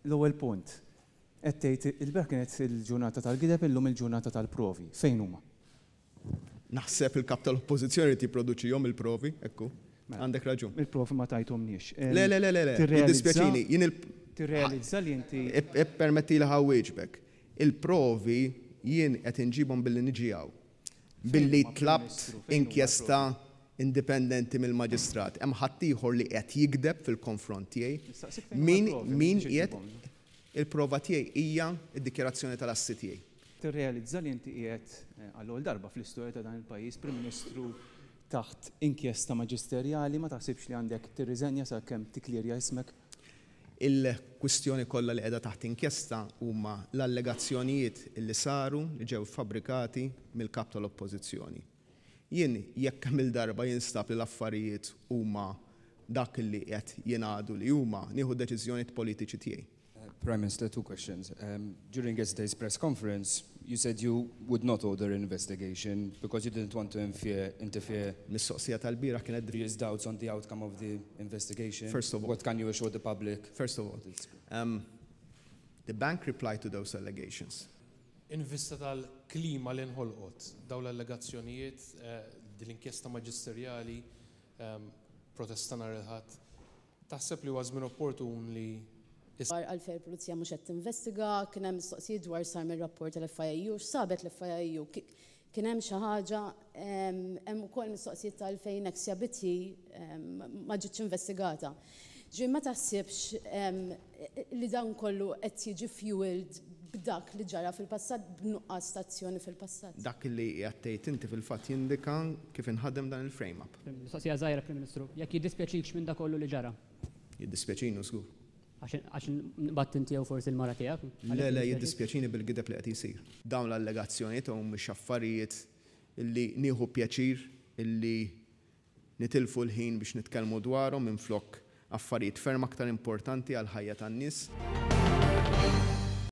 l-ewwel punt. Qed tgħid il-bera kienet il-ġurnata tal-gideb illum il-ġurnata tal-provi. Fejn huma? Naħseb il-kap tal-oppożizzjoni tipproduċihom il-provi, ekku. Għandek raġun. Il-provi ma tajthomniex. Le, jiddispjaċini, jien tirrealizza li inti permetti li ħawieġbek. Il-provi jien qed inġibhom billi niġijaw. Billi tlabt inkjesta indipendenti mill-maġistrat. Hemm ħadd ieħor li qed jikdeb fil-konfront tiegħi. Min qiegħed il-prova tiegħi hija d-dikjarazzjoni tal-assi tiegħi. Tirrealizza li inti qiegħed għall-ewwel darba fl-istorja ta' dan il-pajjiż Prim Ministru taħt inkjesta maġisterjali ma taħsibx li għandek tirriżenja sakemm tiklirja ismek? Il-kwistjoni kollha li qiegħda taħt inkjesta huma l-allegazzjonijiet li saru li ġew fabbrikati mill-kap tal-oppożizzjoni. Jien jekk hemm il-darba jinstab li l-affarijiet huma dak li qed jingħadu li huma nieħu deċiżjonijiet politiċi tiegħi. Prime Minister, 2 questions. During yesterday's press conference, you said you would not order an investigation because you didn't want to interfere. Mis-soqsija tal-bira kienet Various doubts on the outcome of the investigation. First of all, what can you assure the public? First of all, the bank replied to those allegations. In vista tal-klima li nħolqot, daw l-allegazzjonijiet, dil-inkjesta maġisterjali, protesta nhar il-ħadd, taħseb li huwa żmien opportun li għalfejn il-Pulizija mhux qed tinvestiga, kien hemm mistoqsijiet dwar sar mir-rapport tal-FIU, x'sabet l-FIU, kien hemm xi ħaġa, hemm ukoll mistoqsijiet għalfejn ex-jabiti ma ġietx investigata. Ġej ma taħsibx li dan kollu qed jiġi fueled b'dak li ġara fil-passat b'nuqqas stazzjoni fil-passat. Dak li qed inti fil-fatt jindika kif inħaddem dan il-frame-up. Mistoqsija żgħira, Prim Ministru, jekk jiddispjaċikx minn dak kollu li ġara? Jiddispjaċinu żgur. Għax nbatt inti jew forsi l-mara tiegħek? Le, jiddispjaċini bil-gideb li qed isir. Dawn l-allegazzjonijiet huma affarijiet illi nieħu pjaċir illi nitilfu l-ħin biex nitkellmu dwarhom minflok affarijiet ferm aktar importanti għal ħajja tan-nies.